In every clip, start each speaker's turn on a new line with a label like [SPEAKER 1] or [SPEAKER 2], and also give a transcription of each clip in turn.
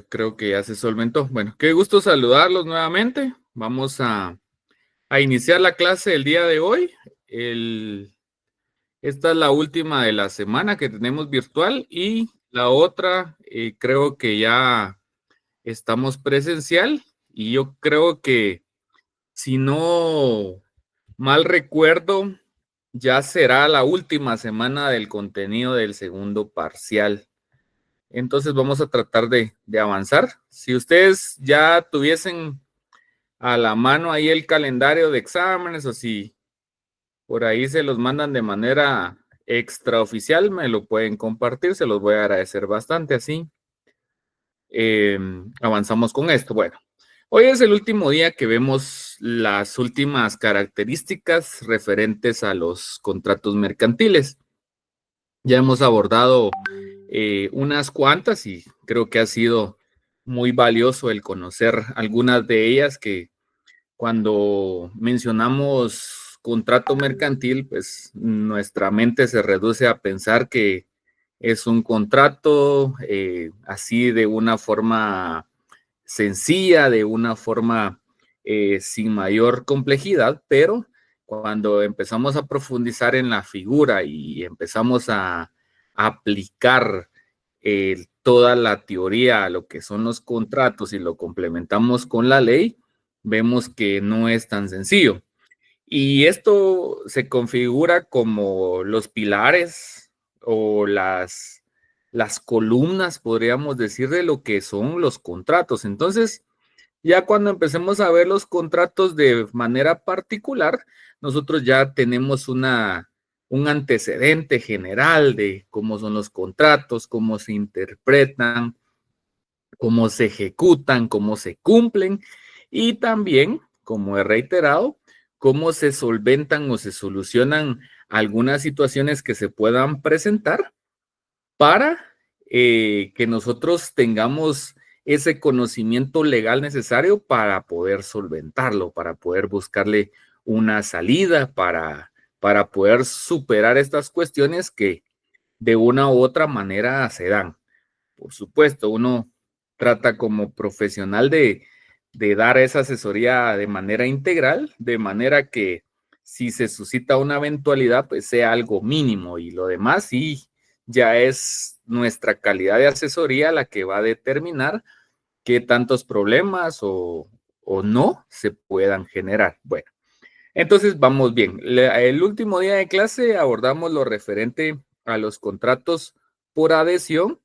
[SPEAKER 1] Creo que ya se solventó. Bueno, qué gusto saludarlos nuevamente. Vamos a iniciar la clase del día de hoy. Esta es la última de la semana que tenemos virtual y la otra creo que ya estamos presencial y yo creo que si no mal recuerdo, ya será la última semana del contenido del segundo parcial. Entonces vamos a tratar de avanzar. Si ustedes ya tuviesen a la mano ahí el calendario de exámenes o si por ahí se los mandan de manera extraoficial, me lo pueden compartir, se los voy a agradecer bastante así. Avanzamos con esto. Bueno, hoy es el último día que vemos las últimas características referentes a los contratos mercantiles. Ya hemos abordado unas cuantas y creo que ha sido muy valioso el conocer algunas de ellas que cuando mencionamos contrato mercantil, pues nuestra mente se reduce a pensar que es un contrato así de una forma sencilla, de una forma sin mayor complejidad, pero cuando empezamos a profundizar en la figura y empezamos a aplicar toda la teoría a lo que son los contratos y lo complementamos con la ley, vemos que no es tan sencillo. Y esto se configura como los pilares o las columnas, podríamos decir, de lo que son los contratos. Entonces, ya cuando empecemos a ver los contratos de manera particular, nosotros ya tenemos un antecedente general de cómo son los contratos, cómo se interpretan, cómo se ejecutan, cómo se cumplen y también, como he reiterado, cómo se solventan o se solucionan algunas situaciones que se puedan presentar para que nosotros tengamos ese conocimiento legal necesario para poder solventarlo, para poder buscarle una salida, para poder superar estas cuestiones que de una u otra manera se dan. Por supuesto, uno trata como profesional de dar esa asesoría de manera integral, de manera que si se suscita una eventualidad, pues sea algo mínimo y lo demás sí ya es nuestra calidad de asesoría la que va a determinar qué tantos problemas o no se puedan generar. Bueno, entonces vamos bien. El último día de clase abordamos lo referente a los contratos por adhesión.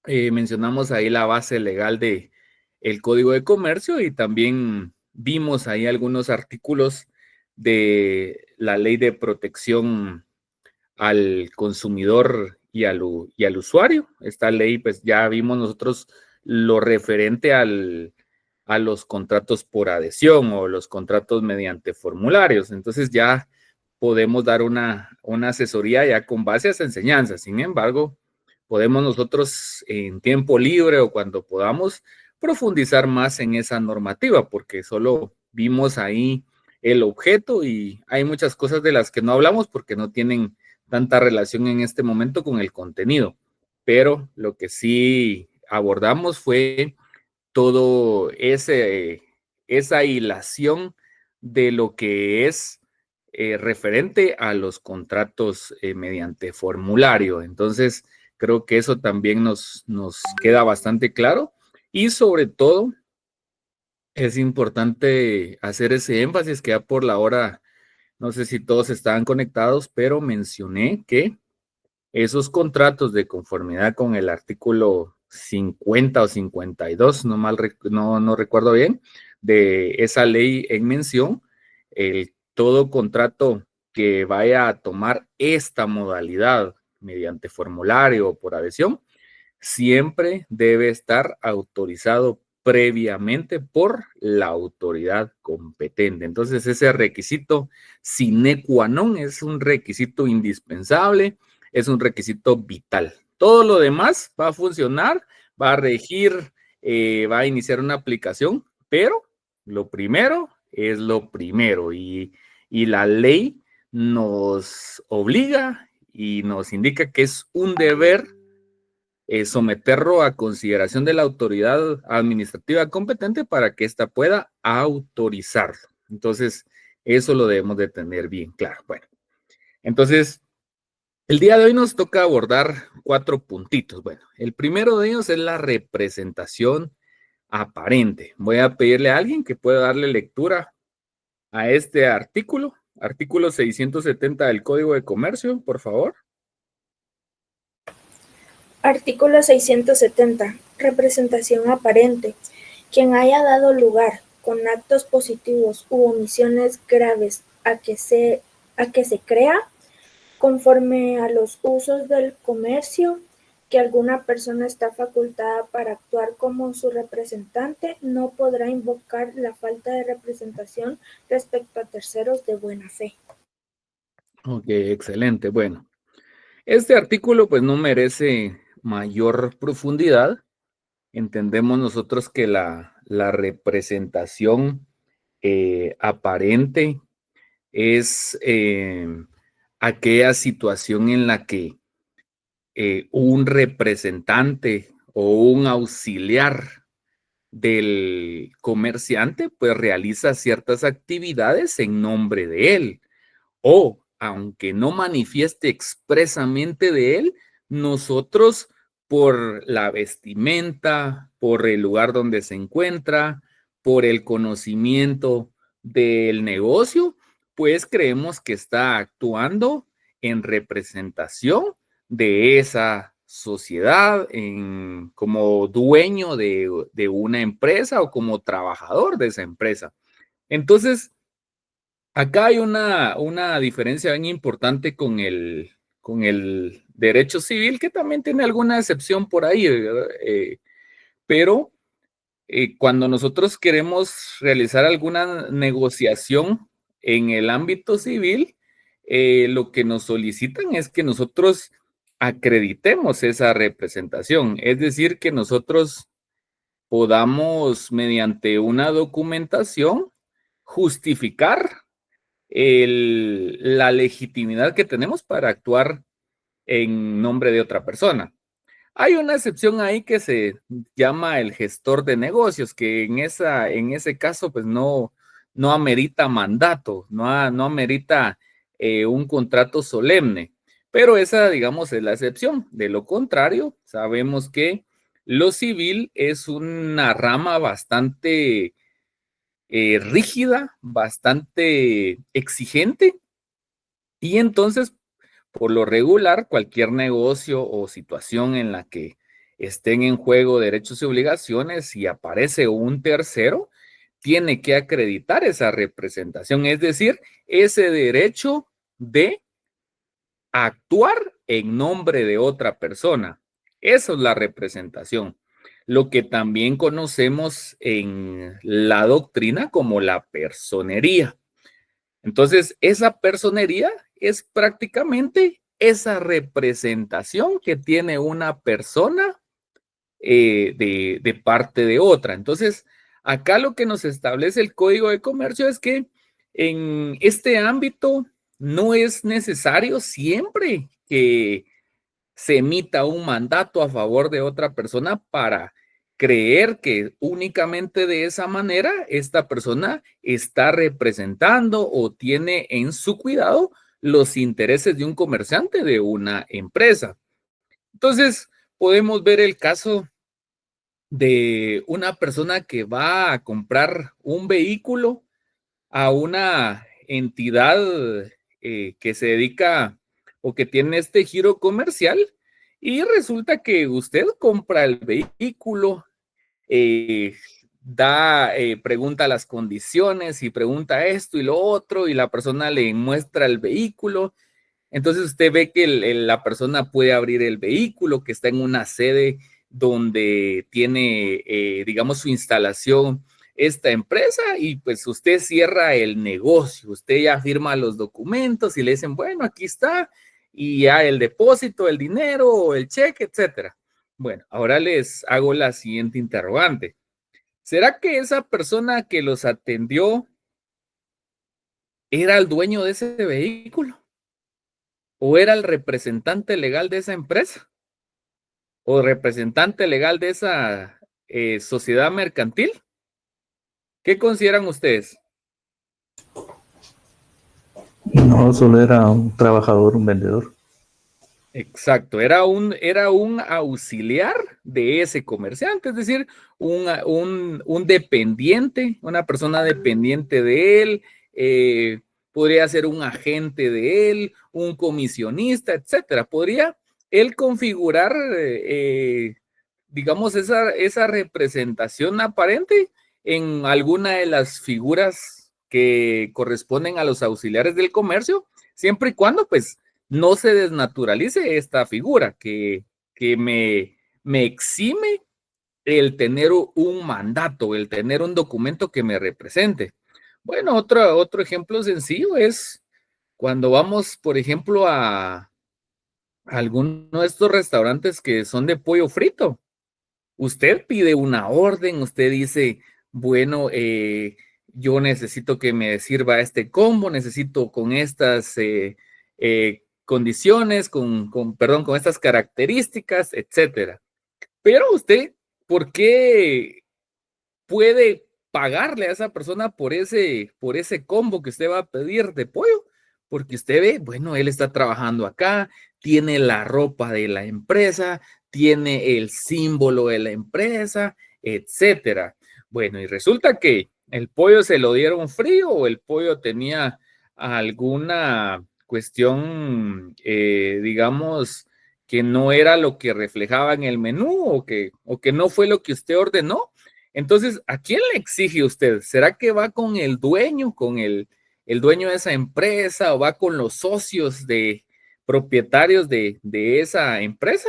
[SPEAKER 1] Mencionamos ahí la base legal de el Código de Comercio y también vimos ahí algunos artículos de la Ley de Protección al Consumidor y al usuario. Esta ley, pues ya vimos nosotros lo referente a los contratos por adhesión o los contratos mediante formularios. Entonces ya podemos dar una asesoría ya con base a esa enseñanza. Sin embargo, podemos nosotros en tiempo libre o cuando podamos profundizar más en esa normativa, porque solo vimos ahí el objeto y hay muchas cosas de las que no hablamos porque no tienen tanta relación en este momento con el contenido. Pero lo que sí abordamos fue todo esa hilación de lo que es referente a los contratos mediante formulario. Entonces, creo que eso también nos queda bastante claro y sobre todo es importante hacer ese énfasis que ya por la hora, no sé si todos estaban conectados, pero mencioné que esos contratos de conformidad con el artículo 50 o 52, no recuerdo bien, de esa ley en mención, todo contrato que vaya a tomar esta modalidad mediante formulario o por adhesión, siempre debe estar autorizado previamente por la autoridad competente. Entonces, ese requisito sine qua non es un requisito indispensable, es un requisito vital. Todo lo demás va a funcionar, va a regir, va a iniciar una aplicación, pero lo primero es lo primero y la ley nos obliga y nos indica que es un deber someterlo a consideración de la autoridad administrativa competente para que ésta pueda autorizarlo. Entonces, eso lo debemos de tener bien claro. Bueno, entonces, el día de hoy nos toca abordar 4 puntitos. Bueno, el primero de ellos es la representación aparente. Voy a pedirle a alguien que pueda darle lectura a este artículo 670 del Código de Comercio, por favor.
[SPEAKER 2] Artículo 670. Representación aparente. Quien haya dado lugar, con actos positivos u omisiones graves, a que se crea, conforme a los usos del comercio, que alguna persona está facultada para actuar como su representante, no podrá invocar la falta de representación respecto a terceros de buena fe.
[SPEAKER 1] Ok, excelente. Bueno, este artículo pues no merece mayor profundidad. Entendemos nosotros que la representación aparente es aquella situación en la que un representante o un auxiliar del comerciante pues realiza ciertas actividades en nombre de él. O, aunque no manifieste expresamente de él, nosotros por la vestimenta, por el lugar donde se encuentra, por el conocimiento del negocio, pues creemos que está actuando en representación de esa sociedad, como dueño de una empresa o como trabajador de esa empresa. Entonces, acá hay una diferencia bien importante con el derecho civil, que también tiene alguna excepción por ahí, ¿verdad? Pero cuando nosotros queremos realizar alguna negociación en el ámbito civil, lo que nos solicitan es que nosotros acreditemos esa representación, es decir, que nosotros podamos, mediante una documentación, justificar la legitimidad que tenemos para actuar en nombre de otra persona. Hay una excepción ahí que se llama el gestor de negocios, que en ese caso pues no amerita mandato, no amerita un contrato solemne, pero esa, digamos, es la excepción. De lo contrario, sabemos que lo civil es una rama bastante rígida, bastante exigente, y entonces, por lo regular, cualquier negocio o situación en la que estén en juego derechos y obligaciones y aparece un tercero, tiene que acreditar esa representación, es decir, ese derecho de actuar en nombre de otra persona. Eso es la representación, lo que también conocemos en la doctrina como la personería. Entonces, esa personería es prácticamente esa representación que tiene una persona de parte de otra. Entonces, acá lo que nos establece el Código de Comercio es que en este ámbito no es necesario siempre que se emita un mandato a favor de otra persona para creer que únicamente de esa manera esta persona está representando o tiene en su cuidado los intereses de un comerciante de una empresa. Entonces, podemos ver el caso de una persona que va a comprar un vehículo a una entidad que se dedica o que tiene este giro comercial, y resulta que usted compra el vehículo, eh, pregunta las condiciones y pregunta esto y lo otro, y la persona le muestra el vehículo. Entonces usted ve que la persona puede abrir el vehículo, que está en una sede donde tiene, digamos, su instalación esta empresa, y pues usted cierra el negocio, usted ya firma los documentos y le dicen, bueno, aquí está, y ya el depósito, el dinero, el cheque, etcétera. Bueno, ahora les hago la siguiente interrogante. ¿Será que esa persona que los atendió era el dueño de ese vehículo? ¿O era el representante legal de esa empresa? o representante legal de esa sociedad mercantil? ¿Qué consideran ustedes?
[SPEAKER 3] No, solo era un trabajador, un vendedor.
[SPEAKER 1] Exacto, era un auxiliar de ese comerciante, es decir, un dependiente, una persona dependiente de él, podría ser un agente de él, un comisionista, etcétera. Podría él configurar, digamos, esa representación aparente en alguna de las figuras que corresponden a los auxiliares del comercio, siempre y cuando, pues, no se desnaturalice esta figura que me exime el tener un mandato, el tener un documento que me represente. Bueno, otro ejemplo sencillo es cuando vamos, por ejemplo, a alguno de estos restaurantes que son de pollo frito. Usted pide una orden, usted dice, bueno, yo necesito que me sirva este combo, necesito con estas condiciones, perdón, con estas características, etcétera. Pero usted, ¿por qué puede pagarle a esa persona por ese combo que usted va a pedir de pollo? Porque usted ve, bueno, él está trabajando acá, tiene la ropa de la empresa, tiene el símbolo de la empresa, etcétera. Bueno, y resulta que el pollo se lo dieron frío o el pollo tenía alguna cuestión, digamos, que no era lo que reflejaba en el menú o que no fue lo que usted ordenó. Entonces, ¿a quién le exige usted? ¿Será que va con el dueño, con el dueño de esa empresa o va con los socios de propietarios de esa empresa?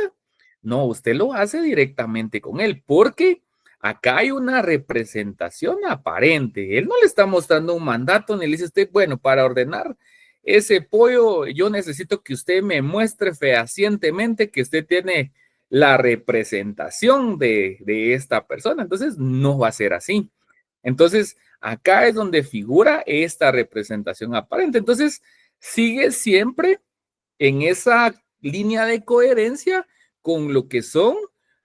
[SPEAKER 1] No, usted lo hace directamente con él porque acá hay una representación aparente. Él no le está mostrando un mandato ni le dice usted, bueno, para ordenar ese pollo, yo necesito que usted me muestre fehacientemente que usted tiene la representación de esta persona. Entonces, no va a ser así. Entonces, acá es donde figura esta representación aparente. Entonces, sigue siempre en esa línea de coherencia con lo que son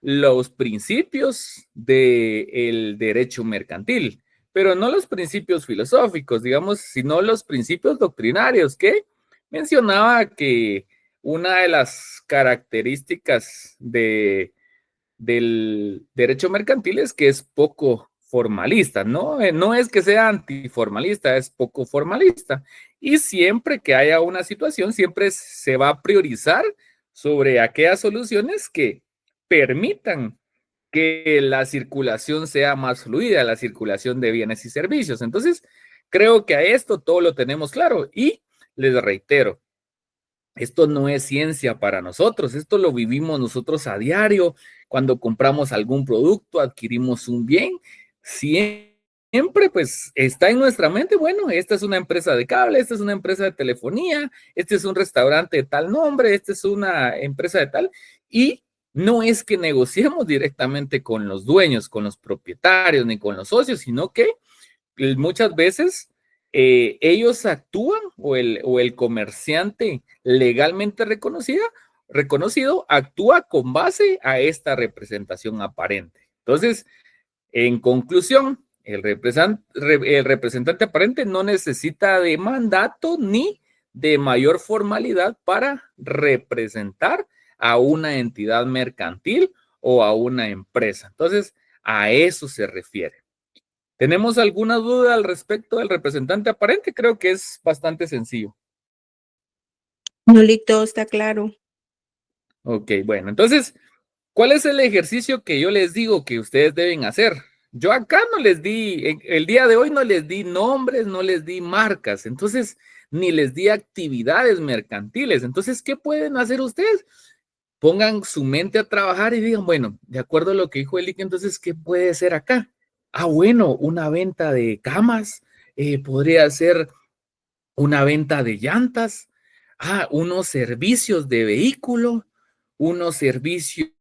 [SPEAKER 1] los principios del derecho mercantil, pero no los principios filosóficos, digamos, sino los principios doctrinarios que mencionaba que una de las características del derecho mercantil es que es poco formalista, ¿no? No es que sea antiformalista, es poco formalista. Y siempre que haya una situación, siempre se va a priorizar sobre aquellas soluciones que permitan que la circulación sea más fluida, la circulación de bienes y servicios. Entonces, creo que a esto todo lo tenemos claro. Y les reitero, esto no es ciencia para nosotros, esto lo vivimos nosotros a diario. Cuando compramos algún producto, adquirimos un bien, siempre pues está en nuestra mente, bueno, esta es una empresa de cable, esta es una empresa de telefonía, este es un restaurante de tal nombre, esta es una empresa de tal, y no es que negociemos directamente con los dueños, con los propietarios, ni con los socios, sino que muchas veces ellos actúan o el comerciante legalmente reconocido actúa con base a esta representación aparente. Entonces, en conclusión, el representante aparente no necesita de mandato ni de mayor formalidad para representar a una entidad mercantil o a una empresa. Entonces, a eso se refiere. ¿Tenemos alguna duda al respecto del representante aparente? Creo que es bastante sencillo.
[SPEAKER 4] No, todo está claro.
[SPEAKER 1] Ok, bueno, entonces, ¿cuál es el ejercicio que yo les digo que ustedes deben hacer? Yo acá no les di, el día de hoy no les di nombres, no les di marcas, entonces, ni les di actividades mercantiles. Entonces, ¿qué pueden hacer ustedes? Pongan su mente a trabajar y digan, bueno, de acuerdo a lo que dijo Elique, entonces, ¿qué puede ser acá? Ah, bueno, una venta de camas, podría ser una venta de llantas, unos servicios de vehículo, unos servicios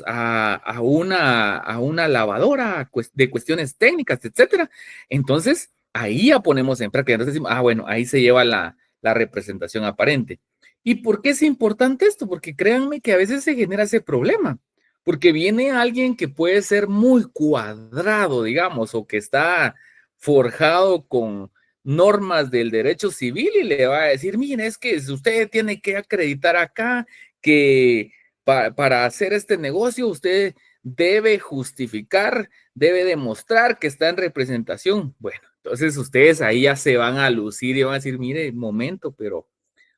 [SPEAKER 1] a una lavadora de cuestiones técnicas, etcétera. Entonces, ahí ya ponemos en práctica. Entonces decimos, bueno, ahí se lleva la representación aparente. ¿Y por qué es importante esto? Porque créanme que a veces se genera ese problema, porque viene alguien que puede ser muy cuadrado, digamos, o que está forjado con normas del derecho civil y le va a decir, mire, es que usted tiene que acreditar acá que para hacer este negocio usted debe justificar, debe demostrar que está en representación. Bueno, entonces ustedes ahí ya se van a lucir y van a decir, mire, momento, pero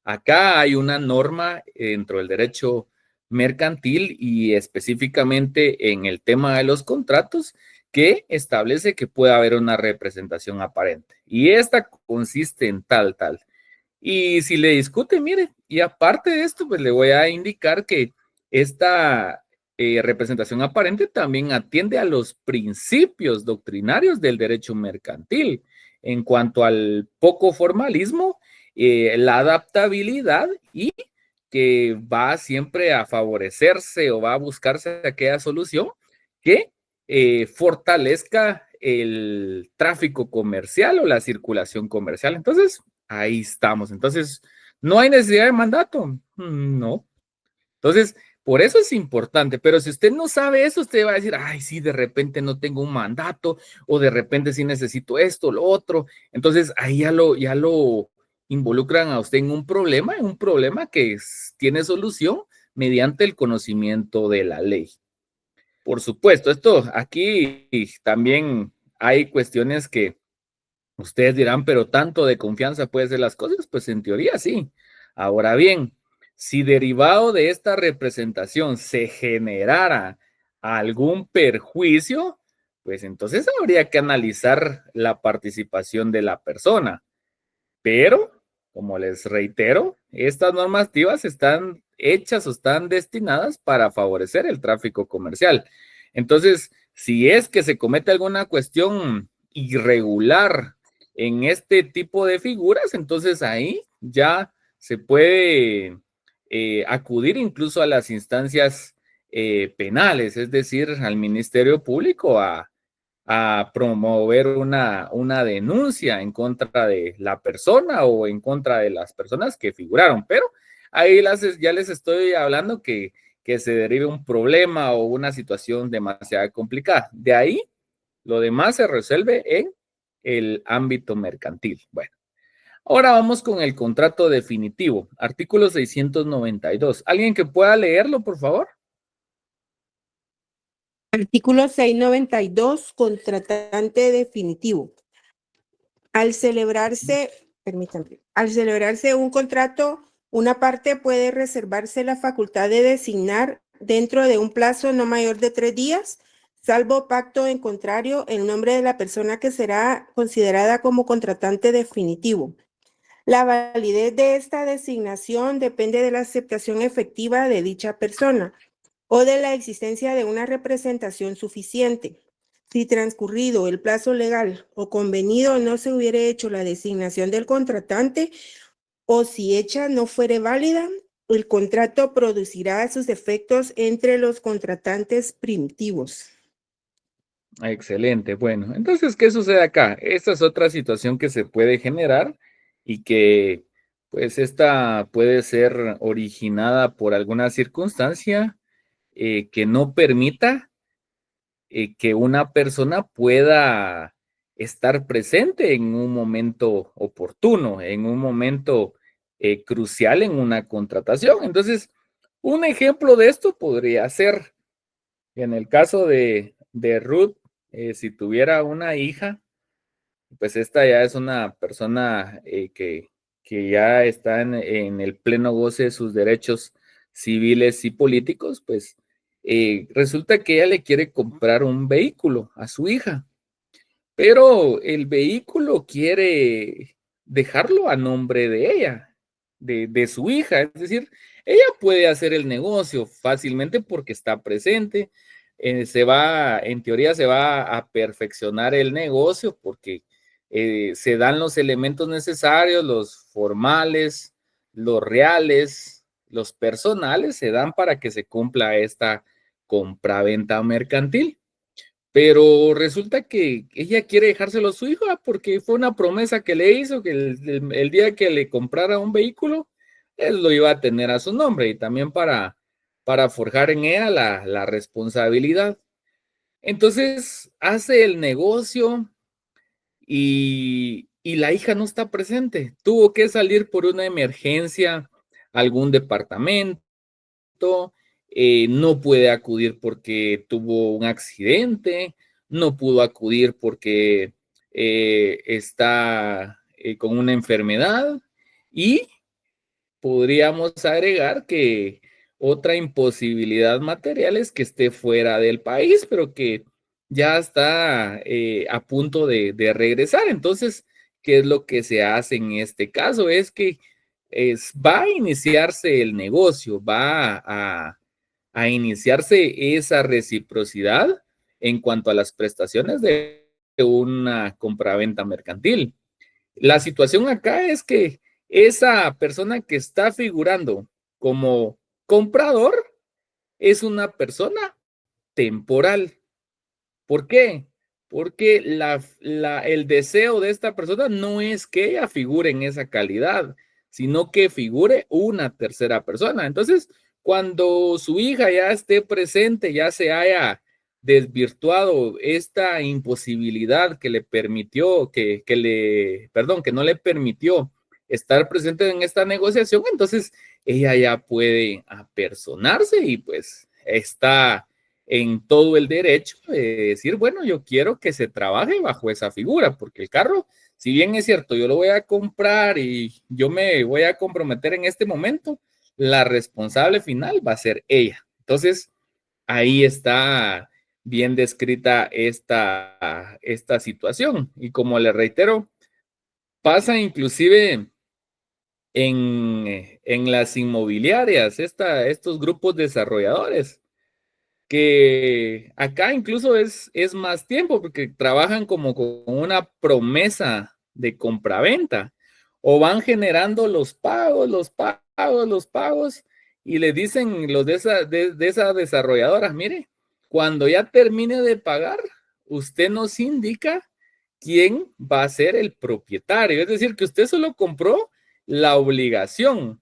[SPEAKER 1] acá hay una norma dentro del derecho mercantil y específicamente en el tema de los contratos que establece que puede haber una representación aparente. Y esta consiste en tal, tal. Y si le discute, mire, y aparte de esto, pues le voy a indicar que esta representación aparente también atiende a los principios doctrinarios del derecho mercantil en cuanto al poco formalismo, la adaptabilidad y que va siempre a favorecerse o va a buscarse aquella solución que fortalezca el tráfico comercial o la circulación comercial. Entonces, ahí estamos. Entonces, ¿no hay necesidad de mandato? No. Entonces, por eso es importante, pero si usted no sabe eso, usted va a decir, ay, sí, de repente no tengo un mandato, o de repente sí necesito esto, lo otro. Entonces, ahí ya lo involucran a usted en un problema que tiene solución mediante el conocimiento de la ley. Por supuesto, esto aquí también hay cuestiones que ustedes dirán, pero tanto de confianza puede ser las cosas, pues en teoría sí. Ahora bien, si derivado de esta representación se generara algún perjuicio, pues entonces habría que analizar la participación de la persona. Pero, como les reitero, estas normativas están hechas o están destinadas para favorecer el tráfico comercial. Entonces, si es que se comete alguna cuestión irregular en este tipo de figuras, entonces ahí ya se puede acudir incluso a las instancias penales, es decir, al Ministerio Público a promover una denuncia en contra de la persona o en contra de las personas que figuraron, pero ahí ya les estoy hablando que se derive un problema o una situación demasiado complicada. De ahí, lo demás se resuelve en el ámbito mercantil. Bueno, ahora vamos con el contrato definitivo, artículo 692. ¿Alguien que pueda leerlo, por favor?
[SPEAKER 4] Artículo 692, contratante definitivo. Permítanme, al celebrarse un contrato, una parte puede reservarse la facultad de designar dentro de un plazo no mayor de 3 días, salvo pacto en contrario, el nombre de la persona que será considerada como contratante definitivo. La validez de esta designación depende de la aceptación efectiva de dicha persona o de la existencia de una representación suficiente. Si transcurrido el plazo legal o convenido no se hubiere hecho la designación del contratante o si hecha no fuere válida, el contrato producirá sus efectos entre los contratantes primitivos.
[SPEAKER 1] Excelente. Bueno, entonces, ¿qué sucede acá? Esta es otra situación que se puede generar y que, pues, esta puede ser originada por alguna circunstancia que no permita que una persona pueda estar presente en un momento oportuno, en un momento crucial en una contratación. Entonces, un ejemplo de esto podría ser, en el caso de Ruth, si tuviera una hija, pues esta ya es una persona que ya está en el pleno goce de sus derechos civiles y políticos, pues resulta que ella le quiere comprar un vehículo a su hija, pero el vehículo quiere dejarlo a nombre de ella, de su hija. Es decir, ella puede hacer el negocio fácilmente porque está presente. En teoría se va a perfeccionar el negocio porque se dan los elementos necesarios, los formales, los reales, los personales, se dan para que se cumpla esta compraventa mercantil. Pero resulta que ella quiere dejárselo a su hijo porque fue una promesa que le hizo que el día que le comprara un vehículo, él lo iba a tener a su nombre y también para forjar en ella la responsabilidad. Entonces hace el negocio y la hija no está presente. Tuvo que salir por una emergencia a algún departamento, no puede acudir porque tuvo un accidente, no pudo acudir porque está con una enfermedad y podríamos agregar que otra imposibilidad material es que esté fuera del país, pero que ya está a punto de regresar. Entonces, ¿qué es lo que se hace en este caso? Es que va a iniciarse el negocio, va a iniciarse esa reciprocidad en cuanto a las prestaciones de una compraventa mercantil. La situación acá es que esa persona que está figurando como comprador es una persona temporal. ¿Por qué? Porque el deseo de esta persona no es que ella figure en esa calidad, sino que figure una tercera persona. Entonces, cuando su hija ya esté presente, ya se haya desvirtuado esta imposibilidad que le permitió, que no le permitió estar presente en esta negociación, entonces ella ya puede apersonarse y pues está en todo el derecho de decir, bueno, yo quiero que se trabaje bajo esa figura, porque el carro, si bien es cierto, yo lo voy a comprar y yo me voy a comprometer en este momento, la responsable final va a ser ella. Entonces, ahí está bien descrita esta situación. Y como le reitero, pasa inclusive en las inmobiliarias, estos grupos desarrolladores que acá incluso es más tiempo porque trabajan como con una promesa de compraventa o van generando los pagos, los pagos y le dicen los de esa desarrolladora, mire, cuando ya termine de pagar, usted nos indica quién va a ser el propietario. Es decir, que usted solo compró la obligación,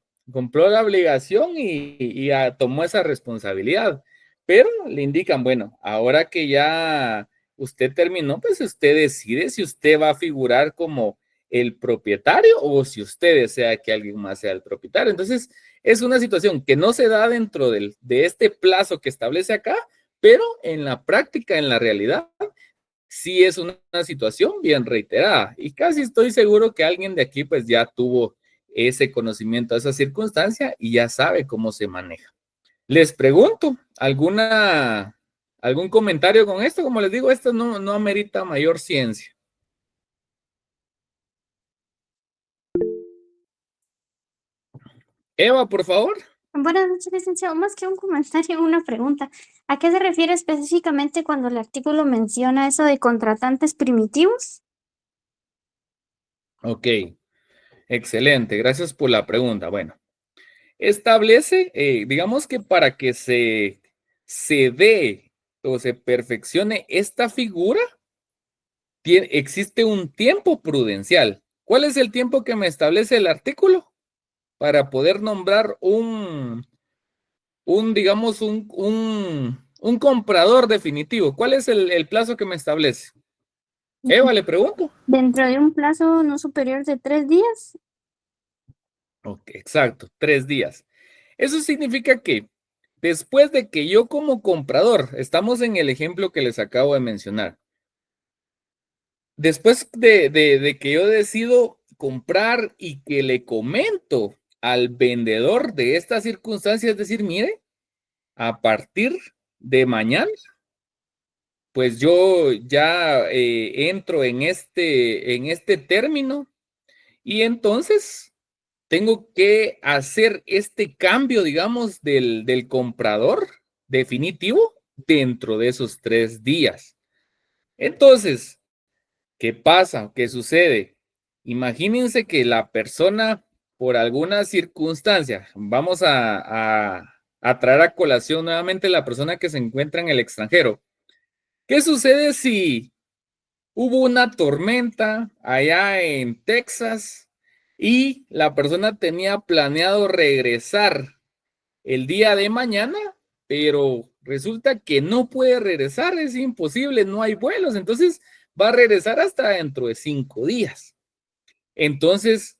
[SPEAKER 1] y tomó esa responsabilidad. Pero le indican, bueno, ahora que ya usted terminó, pues usted decide si usted va a figurar como el propietario o si usted desea que alguien más sea el propietario. Entonces, es una situación que no se da dentro de este plazo que establece acá, pero en la práctica, en la realidad, sí es una situación bien reiterada. Y casi estoy seguro que alguien de aquí pues ya tuvo ese conocimiento, esa circunstancia y ya sabe cómo se maneja. Les pregunto, ¿algún comentario con esto? Como les digo, esto no amerita mayor ciencia. Eva, por favor.
[SPEAKER 5] Buenas noches, licenciado. Más que un comentario, una pregunta. ¿A qué se refiere específicamente cuando el artículo menciona eso de contratantes primitivos?
[SPEAKER 1] Ok, excelente. Gracias por la pregunta. Bueno, establece, digamos que para que se dé o se perfeccione esta figura, existe un tiempo prudencial. ¿Cuál es el tiempo que me establece el artículo? Para poder nombrar digamos, un comprador definitivo. ¿Cuál es el plazo que me establece? Eva, le pregunto.
[SPEAKER 5] Dentro de un plazo no superior de 3 días.
[SPEAKER 1] Ok, exacto, 3 días. Eso significa que después de que yo como comprador, estamos en el ejemplo que les acabo de mencionar, después de que yo decido comprar y que le comento al vendedor de esta circunstancia, es decir, mire, a partir de mañana, pues yo ya entro en este término y entonces tengo que hacer este cambio, digamos, del comprador definitivo dentro de esos 3 días. Entonces, ¿qué pasa? ¿Qué sucede? Imagínense que la persona, por alguna circunstancia, vamos a traer a colación nuevamente la persona que se encuentra en el extranjero. ¿Qué sucede si hubo una tormenta allá en Texas y la persona tenía planeado regresar el día de mañana, pero resulta que no puede regresar, es imposible, no hay vuelos, entonces va a regresar hasta dentro de 5 días. Entonces,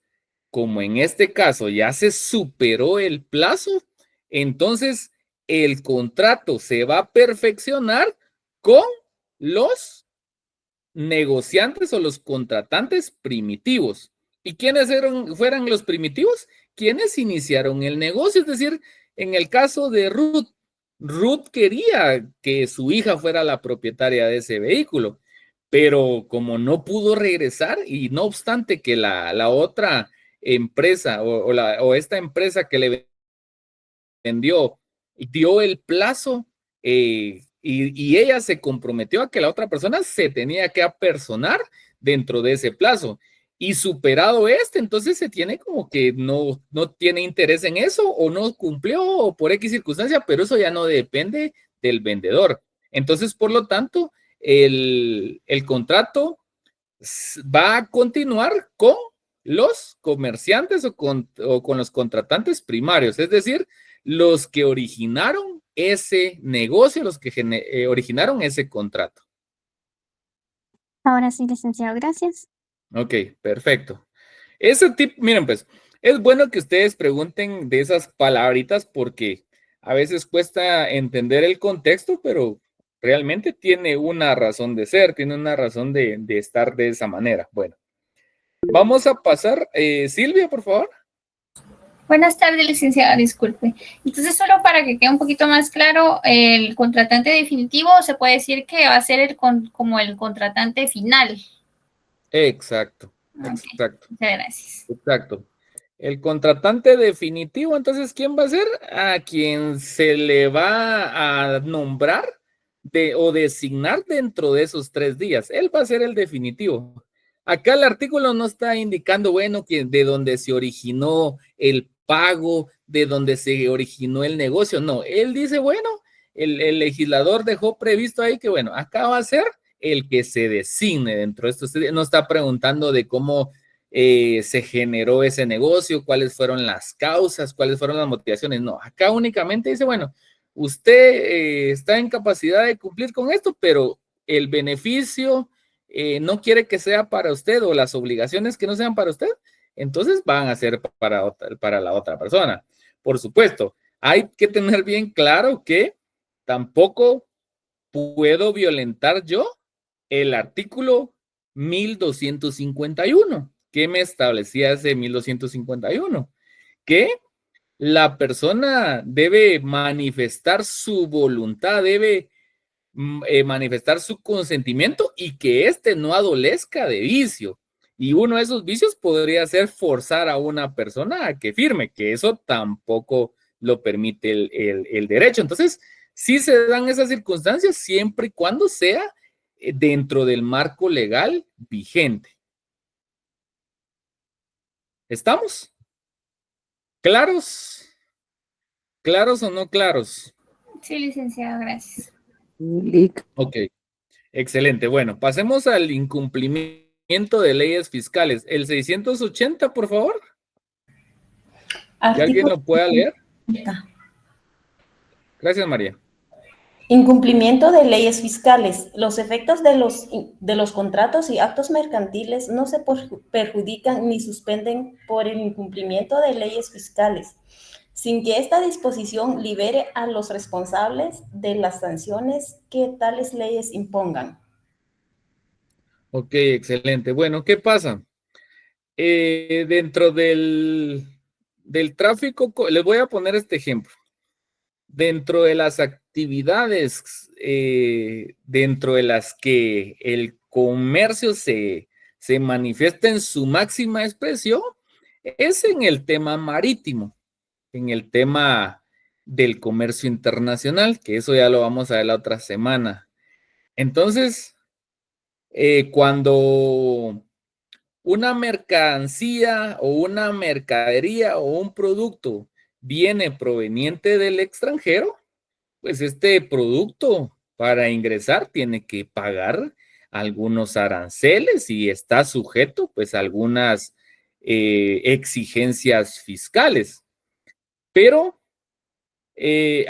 [SPEAKER 1] como en este caso ya se superó el plazo, entonces el contrato se va a perfeccionar con los negociantes o los contratantes primitivos. ¿Y quiénes fueran los primitivos? Quienes iniciaron el negocio, es decir, en el caso de Ruth, Ruth quería que su hija fuera la propietaria de ese vehículo, pero como no pudo regresar y no obstante que la otra empresa o esta empresa que le vendió dio el plazo y ella se comprometió a que la otra persona se tenía que apersonar dentro de ese plazo. Y superado entonces se tiene como que no tiene interés en eso o no cumplió o por X circunstancia, pero eso ya no depende del vendedor. Entonces, por lo tanto, el contrato va a continuar con los comerciantes o con los contratantes primarios, es decir, los que originaron ese negocio, los que originaron ese contrato.
[SPEAKER 5] Ahora sí, licenciado, gracias.
[SPEAKER 1] Ok, perfecto. Ese tip, miren pues, es bueno que ustedes pregunten de esas palabritas porque a veces cuesta entender el contexto, pero realmente tiene una razón de ser, tiene una razón de estar de esa manera. Bueno, vamos a pasar, Silvia, por favor.
[SPEAKER 6] Buenas tardes, licenciada, disculpe. Entonces, solo para que quede un poquito más claro, el contratante definitivo se puede decir que va a ser como el contratante final.
[SPEAKER 1] Exacto,
[SPEAKER 6] Okay.
[SPEAKER 1] exacto.
[SPEAKER 6] Muchas gracias.
[SPEAKER 1] Exacto. El contratante definitivo, entonces, ¿quién va a ser? A quien se le va a nombrar o designar dentro de esos 3 días. Él va a ser el definitivo. Acá el artículo no está indicando, bueno, que de donde se originó el pago, de donde se originó el negocio. No, él dice, bueno, el legislador dejó previsto ahí que, bueno, acá va a ser el que se designe dentro de esto. Usted no está preguntando de cómo se generó ese negocio, cuáles fueron las causas, cuáles fueron las motivaciones. No, acá únicamente dice, bueno, usted está en capacidad de cumplir con esto, pero el beneficio no quiere que sea para usted o las obligaciones que no sean para usted, entonces van a ser para la otra persona. Por supuesto, hay que tener bien claro que tampoco puedo violentar yo el artículo 1251. ¿Qué me establecía ese 1251? Que la persona debe manifestar su voluntad, debe manifestar su consentimiento y que éste no adolezca de vicio. Y uno de esos vicios podría ser forzar a una persona a que firme, que eso tampoco lo permite el derecho. Entonces, sí se dan esas circunstancias siempre y cuando sea dentro del marco legal vigente. ¿Estamos? ¿Claros? ¿Claros o no claros?
[SPEAKER 6] Sí, licenciada, gracias.
[SPEAKER 1] Ok, excelente. Bueno, pasemos al incumplimiento de leyes fiscales. El 680, por favor. ¿Que alguien lo pueda leer? Gracias, María.
[SPEAKER 7] Incumplimiento de leyes fiscales. Los efectos de los contratos y actos mercantiles no se perjudican ni suspenden por el incumplimiento de leyes fiscales, sin que esta disposición libere a los responsables de las sanciones que tales leyes impongan.
[SPEAKER 1] Ok, excelente. Bueno, ¿qué pasa? Dentro del tráfico, les voy a poner este ejemplo. Dentro de las actividades, dentro de las que el comercio se manifiesta en su máxima expresión, es en el tema marítimo, en el tema del comercio internacional, que eso ya lo vamos a ver la otra semana. Entonces, cuando una mercancía o una mercadería o un producto viene proveniente del extranjero, pues este producto para ingresar tiene que pagar algunos aranceles y está sujeto pues a algunas exigencias fiscales. Pero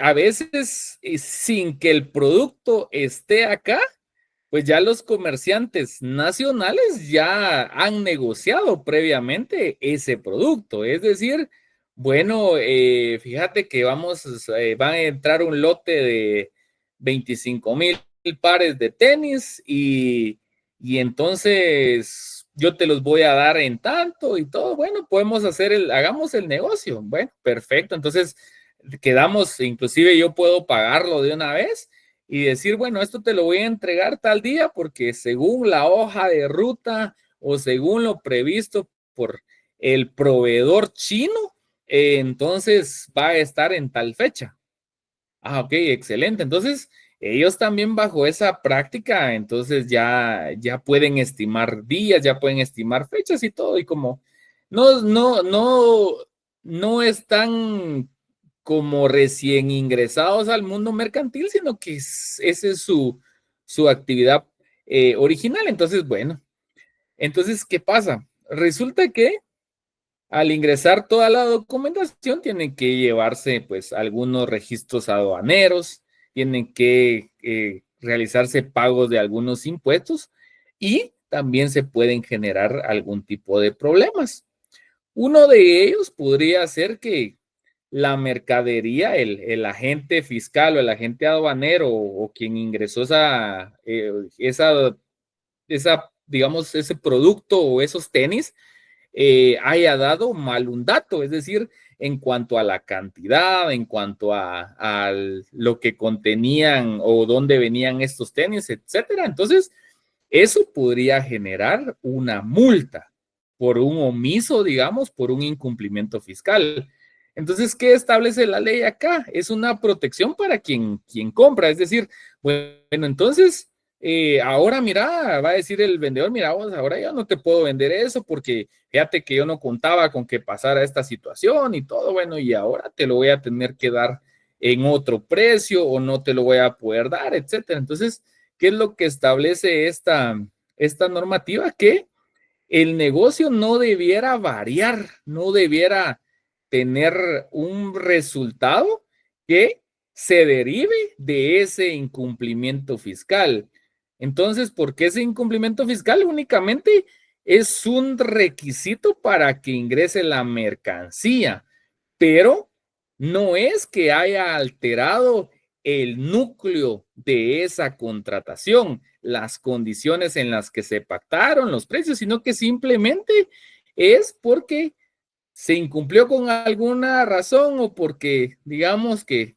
[SPEAKER 1] a veces, sin que el producto esté acá, pues ya los comerciantes nacionales ya han negociado previamente ese producto. Es decir, bueno, fíjate que va a entrar un lote de 25,000 pares de tenis y entonces yo te los voy a dar en tanto y todo. Bueno, hagamos el negocio. Bueno, perfecto. Entonces quedamos, inclusive yo puedo pagarlo de una vez y decir, bueno, esto te lo voy a entregar tal día porque según la hoja de ruta o según lo previsto por el proveedor chino, entonces va a estar en tal fecha. Ah, ok, excelente. Entonces, ellos también bajo esa práctica, entonces ya pueden estimar días, ya pueden estimar fechas y todo. Y como no están como recién ingresados al mundo mercantil, sino que esa es su actividad original. Entonces, bueno, entonces, ¿qué pasa? Resulta que al ingresar toda la documentación tienen que llevarse pues algunos registros aduaneros, tienen que realizarse pagos de algunos impuestos y también se pueden generar algún tipo de problemas. Uno de ellos podría ser que la mercadería, el agente fiscal o el agente aduanero o quien ingresó digamos, ese producto o esos tenis, haya dado mal un dato, es decir, en cuanto a la cantidad, en cuanto a lo que contenían o dónde venían estos tenis, etcétera. Entonces, eso podría generar una multa por un omiso, digamos, por un incumplimiento fiscal. Entonces, ¿qué establece la ley acá? Es una protección para quien compra, es decir, bueno, entonces, ahora mira, va a decir el vendedor, mira, vos, ahora yo no te puedo vender eso porque fíjate que yo no contaba con que pasara esta situación y todo, bueno, y ahora te lo voy a tener que dar en otro precio o no te lo voy a poder dar, etcétera. Entonces, ¿qué es lo que establece esta normativa? Que el negocio no debiera variar, no debiera tener un resultado que se derive de ese incumplimiento fiscal. Entonces, porque ese incumplimiento fiscal únicamente es un requisito para que ingrese la mercancía, pero no es que haya alterado el núcleo de esa contratación, las condiciones en las que se pactaron los precios, sino que simplemente es porque se incumplió con alguna razón o porque, digamos que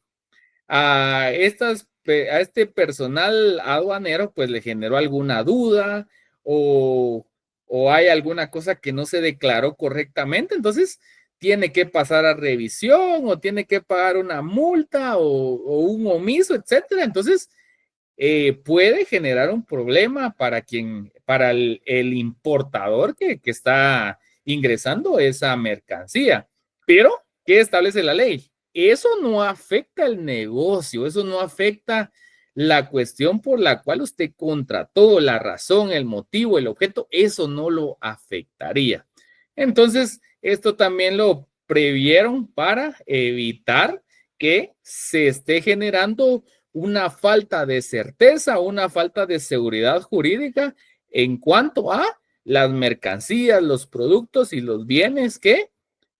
[SPEAKER 1] a este personal aduanero pues le generó alguna duda o hay alguna cosa que no se declaró correctamente, entonces tiene que pasar a revisión o tiene que pagar una multa o un omiso, etcétera. Entonces, puede generar un problema para el importador que está ingresando esa mercancía. Pero, ¿qué establece la ley? Eso no afecta el negocio, eso no afecta la cuestión por la cual usted contrató, la razón, el motivo, el objeto, eso no lo afectaría. Entonces, esto también lo previeron para evitar que se esté generando una falta de certeza, una falta de seguridad jurídica en cuanto a las mercancías, los productos y los bienes que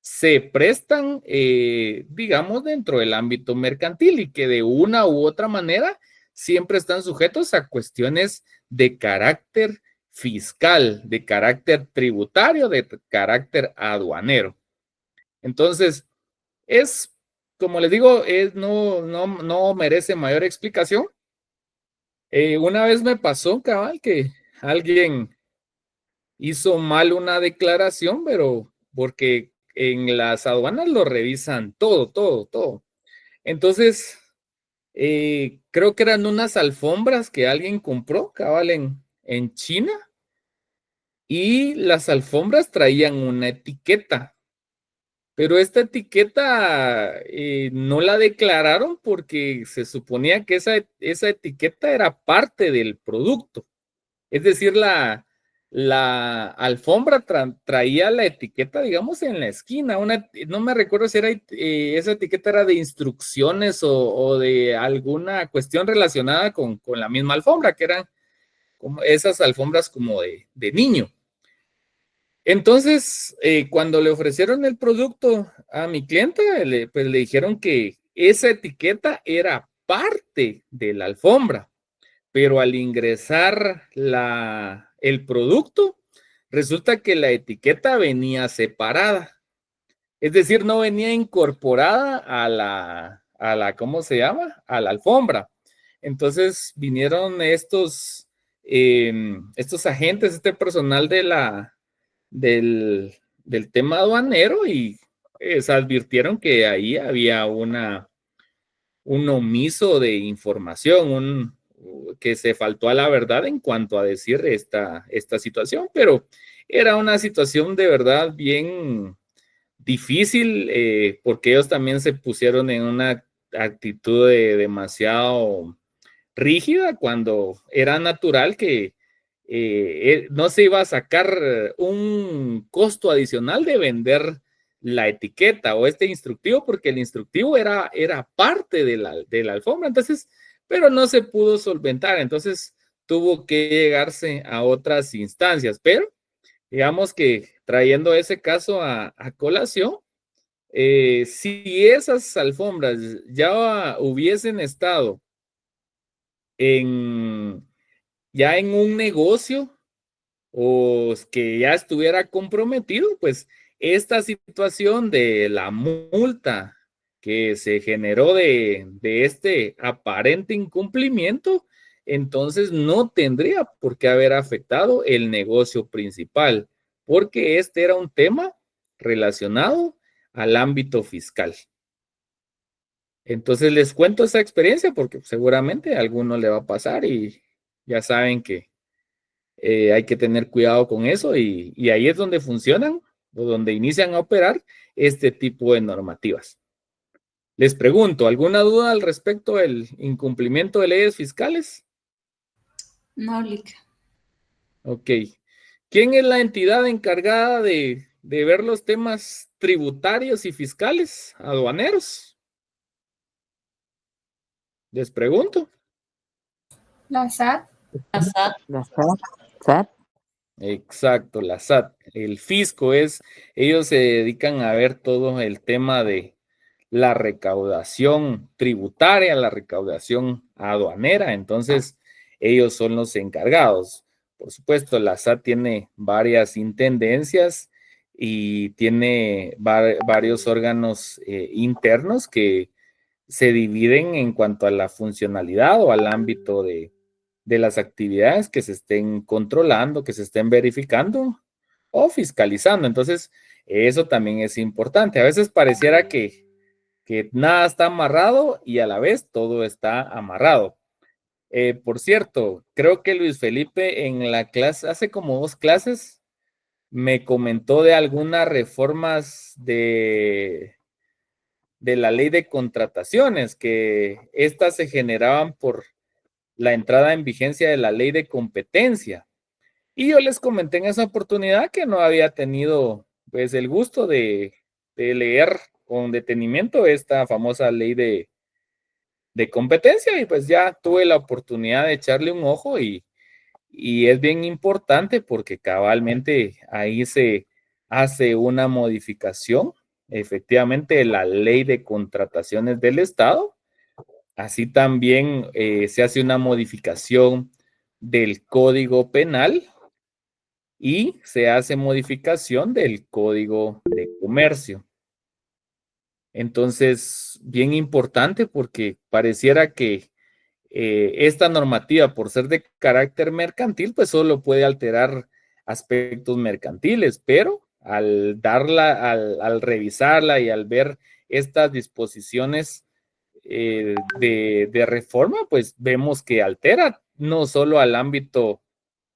[SPEAKER 1] se prestan, digamos, dentro del ámbito mercantil y que de una u otra manera siempre están sujetos a cuestiones de carácter fiscal, de carácter tributario, de carácter aduanero. Entonces, como les digo, no merece mayor explicación. Una vez me pasó, cabal, que alguien hizo mal una declaración, pero porque en las aduanas lo revisan todo. Entonces, creo que eran unas alfombras que alguien compró, cabal, en China, y las alfombras traían una etiqueta. Pero esta etiqueta no la declararon porque se suponía que esa etiqueta era parte del producto. Es decir, la alfombra traía la etiqueta, digamos, en la esquina. No me recuerdo si era, esa etiqueta era de instrucciones o de alguna cuestión relacionada con la misma alfombra, que eran como esas alfombras como de niño. Entonces, cuando le ofrecieron el producto a mi clienta, pues le dijeron que esa etiqueta era parte de la alfombra, pero al ingresar el producto, resulta que la etiqueta venía separada. Es decir, no venía incorporada ¿cómo se llama? A la alfombra. Entonces vinieron estos agentes, este personal del tema aduanero y se advirtieron que ahí había un omiso de información, que se faltó a la verdad en cuanto a decir esta situación, pero era una situación de verdad bien difícil, porque ellos también se pusieron en una actitud demasiado rígida cuando era natural que no se iba a sacar un costo adicional de vender la etiqueta o este instructivo, porque el instructivo era parte de la alfombra, entonces, pero no se pudo solventar, entonces tuvo que llegarse a otras instancias, pero digamos que trayendo ese caso a colación, si esas alfombras ya hubiesen estado ya en un negocio o que ya estuviera comprometido, pues esta situación de la multa que se generó de este aparente incumplimiento, entonces no tendría por qué haber afectado el negocio principal, porque este era un tema relacionado al ámbito fiscal. Entonces les cuento esa experiencia porque seguramente a alguno le va a pasar y ya saben que hay que tener cuidado con eso y ahí es donde funcionan o donde inician a operar este tipo de normativas. Les pregunto, ¿alguna duda al respecto del incumplimiento de leyes fiscales?
[SPEAKER 7] No, Lic.
[SPEAKER 1] Ok. ¿Quién es la entidad encargada de ver los temas tributarios y fiscales? ¿Aduaneros? Les pregunto.
[SPEAKER 6] La SAT.
[SPEAKER 7] La SAT.
[SPEAKER 8] La SAT.
[SPEAKER 1] Exacto, la SAT. El fisco ellos se dedican a ver todo el tema de la recaudación tributaria, la recaudación aduanera, entonces ellos son los encargados. Por supuesto, la SAT tiene varias intendencias y tiene varios órganos internos que se dividen en cuanto a la funcionalidad o al ámbito de las actividades que se estén controlando, que se estén verificando o fiscalizando. Entonces, eso también es importante. A veces pareciera que nada está amarrado y a la vez todo está amarrado. Por cierto, creo que Luis Felipe en la clase, hace como 2 clases, me comentó de algunas reformas de la ley de contrataciones, que estas se generaban por la entrada en vigencia de la ley de competencia. Y yo les comenté en esa oportunidad que no había tenido pues el gusto de leer con detenimiento esta famosa ley de competencia y pues ya tuve la oportunidad de echarle un ojo y es bien importante porque cabalmente ahí se hace una modificación efectivamente de la ley de contrataciones del Estado. Así también se hace una modificación del Código Penal y se hace modificación del Código de Comercio. Entonces, bien importante porque pareciera que esta normativa, por ser de carácter mercantil, pues solo puede alterar aspectos mercantiles, pero al revisarla y al ver estas disposiciones de reforma, pues vemos que altera no solo al ámbito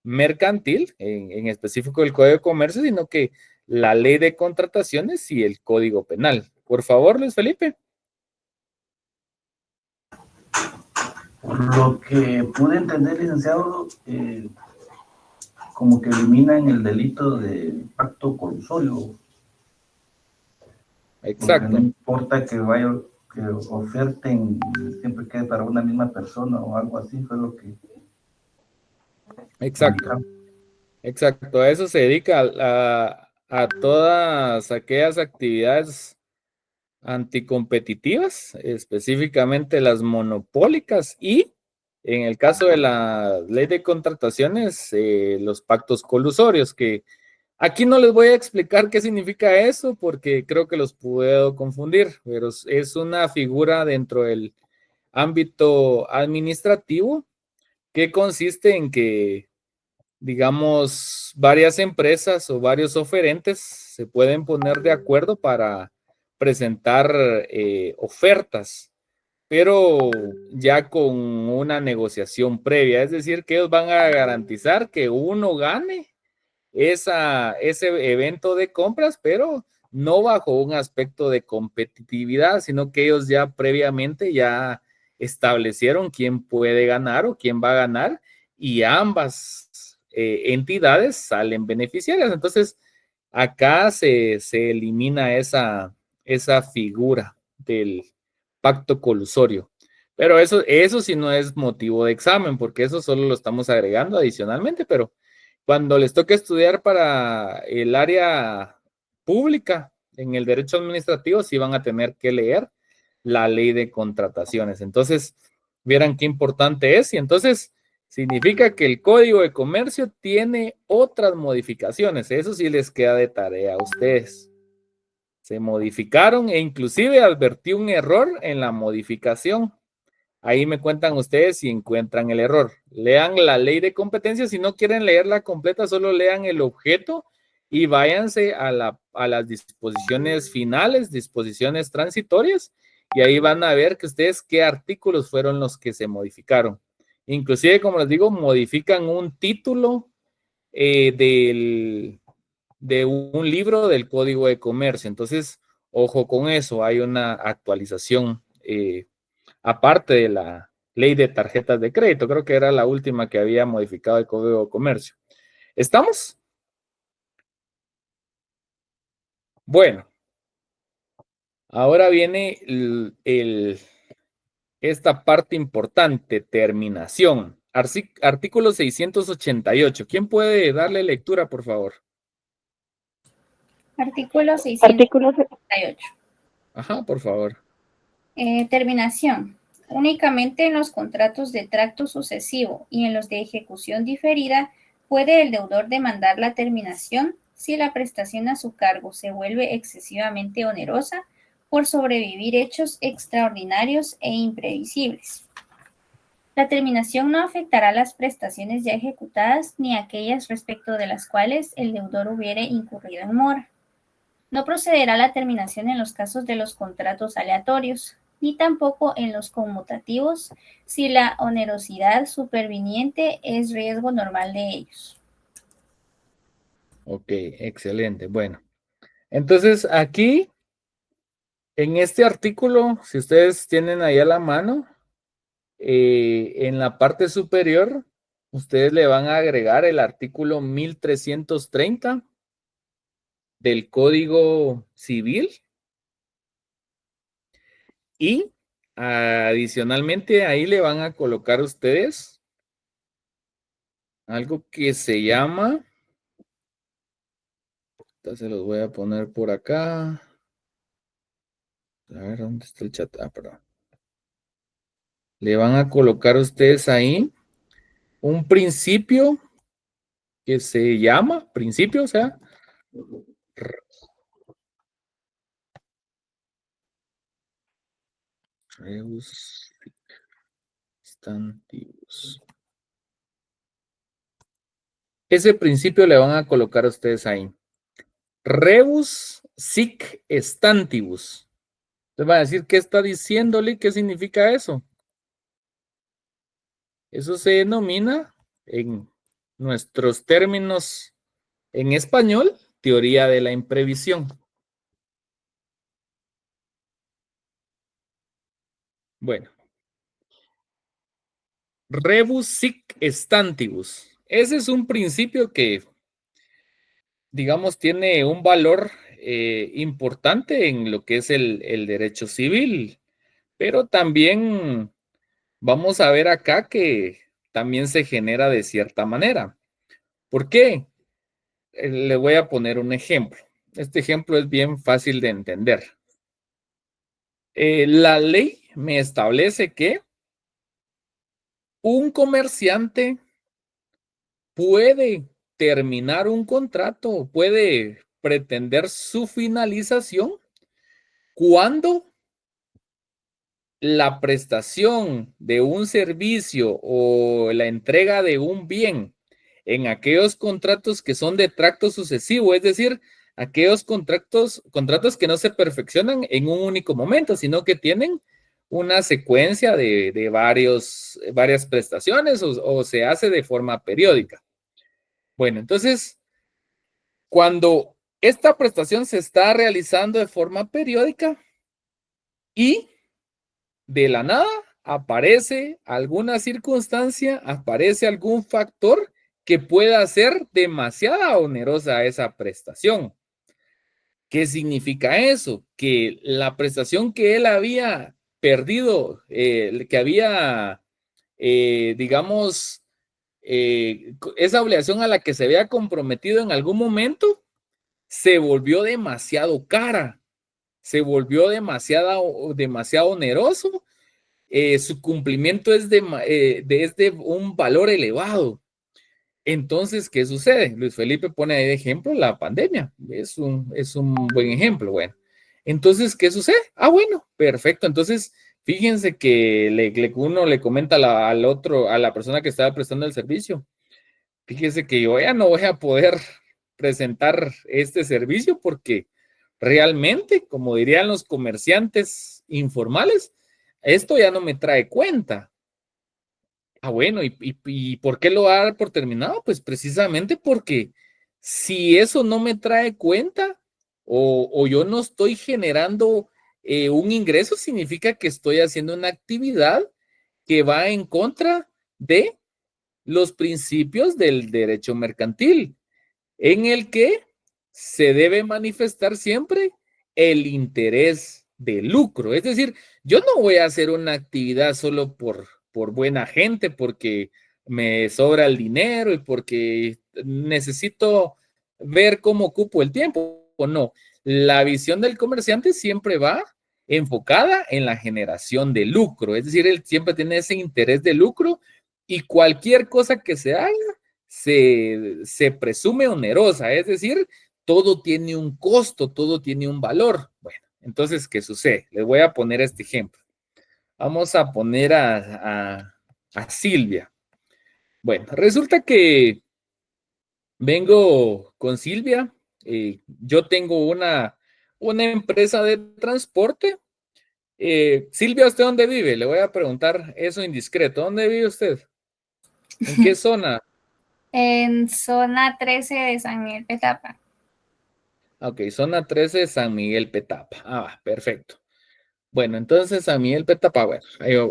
[SPEAKER 1] mercantil, en específico el Código de Comercio, sino que la ley de contrataciones y el Código Penal. Por favor, Luis Felipe.
[SPEAKER 3] Por lo que pude entender, licenciado, como que eliminan el delito de pacto colusorio.
[SPEAKER 1] Exacto.
[SPEAKER 3] Porque no importa que vaya, que oferten, siempre quede para una misma persona o algo así, fue lo que...
[SPEAKER 1] Exacto. Exacto. A eso se dedica a todas aquellas actividades anticompetitivas, específicamente las monopólicas y en el caso de la ley de contrataciones, los pactos colusorios, que aquí no les voy a explicar qué significa eso porque creo que los puedo confundir, pero es una figura dentro del ámbito administrativo que consiste en que, digamos, varias empresas o varios oferentes se pueden poner de acuerdo para presentar ofertas, pero ya con una negociación previa, es decir, que ellos van a garantizar que uno gane ese evento de compras, pero no bajo un aspecto de competitividad, sino que ellos ya previamente ya establecieron quién puede ganar o quién va a ganar y ambas entidades salen beneficiarias. Entonces, acá se elimina esa figura del pacto colusorio. Pero eso sí no es motivo de examen, porque eso solo lo estamos agregando adicionalmente, pero cuando les toca estudiar para el área pública en el derecho administrativo, sí van a tener que leer la ley de contrataciones. Entonces, vieran qué importante es. Y entonces, significa que el Código de Comercio tiene otras modificaciones. Eso sí les queda de tarea a ustedes. Se modificaron e inclusive advertí un error en la modificación. Ahí me cuentan ustedes si encuentran el error. Lean la ley de competencia. Si no quieren leerla completa, solo lean el objeto y váyanse a las disposiciones finales, disposiciones transitorias, y ahí van a ver que ustedes qué artículos fueron los que se modificaron. Inclusive, como les digo, modifican un título de un libro del Código de Comercio. Entonces, ojo con eso, hay una actualización aparte de la ley de tarjetas de crédito. Creo que era la última que había modificado el Código de Comercio. ¿Estamos? Bueno, ahora viene esta parte importante, terminación. Artículo 688. ¿Quién puede darle lectura, por favor?
[SPEAKER 6] Artículo 688.
[SPEAKER 1] Ajá, por favor.
[SPEAKER 6] Terminación. Únicamente en los contratos de tracto sucesivo y en los de ejecución diferida puede el deudor demandar la terminación si la prestación a su cargo se vuelve excesivamente onerosa por sobrevivir hechos extraordinarios e imprevisibles. La terminación no afectará las prestaciones ya ejecutadas ni aquellas respecto de las cuales el deudor hubiere incurrido en mora. No procederá la terminación en los casos de los contratos aleatorios, ni tampoco en los conmutativos si la onerosidad superviniente es riesgo normal de ellos.
[SPEAKER 1] Ok, excelente. Bueno, entonces aquí, en este artículo, si ustedes tienen ahí a la mano, en la parte superior, ustedes le van a agregar el artículo 1330 del Código Civil y adicionalmente ahí le van a colocar ustedes algo que se llama, se los voy a poner por acá. A ver, ¿dónde está el chat? Ah, perdón. Le van a colocar ustedes ahí un principio que se llama principio, o sea, rebus stantibus. Ese principio le van a colocar a ustedes ahí. Rebus sic stantibus. Entonces van a decir, ¿qué está diciéndole? ¿Qué significa eso? Eso se denomina en nuestros términos en español, teoría de la imprevisión. Bueno. Rebus sic stantibus. ese es un principio que, digamos, tiene un valor importante en lo que es el derecho civil, pero también vamos a ver acá que también se genera de cierta manera. ¿Por qué? Le voy a poner un ejemplo. Este ejemplo es bien fácil de entender. La ley me establece que un comerciante puede terminar un contrato, puede pretender su finalización cuando la prestación de un servicio o la entrega de un bien en aquellos contratos que son de tracto sucesivo, es decir, aquellos contratos que no se perfeccionan en un único momento, sino que tienen una secuencia de varias prestaciones o se hace de forma periódica. Bueno, entonces, cuando esta prestación se está realizando de forma periódica y de la nada aparece alguna circunstancia, aparece algún factor que pueda hacer demasiada onerosa esa prestación. ¿Qué significa eso? Que la prestación que él había perdido, que había, digamos, esa obligación a la que se había comprometido en algún momento, se volvió demasiado cara, se volvió demasiado oneroso. Su cumplimiento es de un valor elevado. Entonces, ¿qué sucede? Luis Felipe pone ahí de ejemplo la pandemia. Es un buen ejemplo. Bueno, entonces, ¿qué sucede? Ah, bueno, perfecto. Entonces, fíjense que uno le comenta al otro, a la persona que estaba prestando el servicio. Fíjese que yo ya no voy a poder presentar este servicio porque realmente, como dirían los comerciantes informales, esto ya no me trae cuenta. Ah, bueno, ¿y por qué lo va a dar por terminado? Pues precisamente porque si eso no me trae cuenta o yo no estoy generando un ingreso, significa que estoy haciendo una actividad que va en contra de los principios del derecho mercantil, en el que se debe manifestar siempre el interés de lucro. Es decir, yo no voy a hacer una actividad solo por buena gente, porque me sobra el dinero y porque necesito ver cómo ocupo el tiempo. O no, la visión del comerciante siempre va enfocada en la generación de lucro. Es decir, él siempre tiene ese interés de lucro y cualquier cosa que se haga se presume onerosa, es decir, todo tiene un costo, todo tiene un valor. Bueno, entonces, ¿qué sucede? Les voy a poner este ejemplo. Vamos a poner a Silvia. Bueno, resulta que vengo con Silvia. Yo tengo una empresa de transporte. Silvia, ¿usted dónde vive? Le voy a preguntar eso indiscreto. ¿Dónde vive usted? ¿En qué zona?
[SPEAKER 6] En zona 13 de San Miguel Petapa.
[SPEAKER 1] Ok, zona 13, San Miguel Petapa. Ah, perfecto. Bueno, entonces San Miguel Petapa, bueno,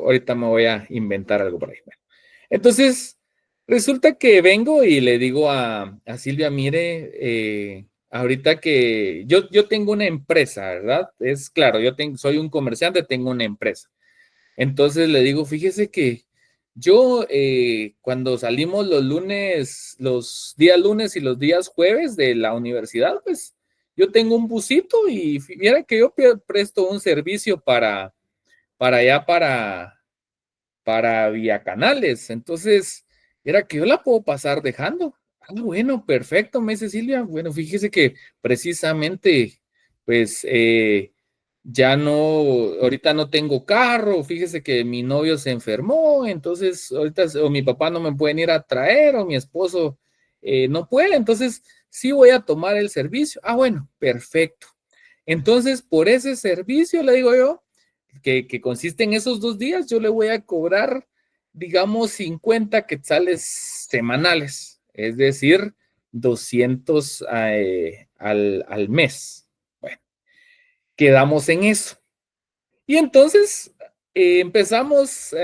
[SPEAKER 1] ahorita me voy a inventar algo por ahí. Bueno, entonces, resulta que vengo y le digo a Silvia, mire, ahorita que yo tengo una empresa, ¿verdad? Es claro, soy un comerciante, tengo una empresa. Entonces le digo, fíjese que yo cuando salimos los días lunes y los días jueves de la universidad, pues yo tengo un busito y mira que yo presto un servicio allá para Vía Canales. Entonces, era que yo la puedo pasar dejando. Ah, bueno, perfecto, me dice Silvia. Bueno, fíjese que precisamente, pues, ya no, ahorita no tengo carro, fíjese que mi novio se enfermó, entonces ahorita o mi papá no me pueden ir a traer o mi esposo no puede, entonces sí voy a tomar el servicio. Ah, bueno, perfecto. Entonces, por ese servicio, le digo yo, que consiste en esos 2 días, yo le voy a cobrar, digamos, 50 quetzales semanales, es decir, 200 al mes. Bueno, quedamos en eso. Y entonces empezamos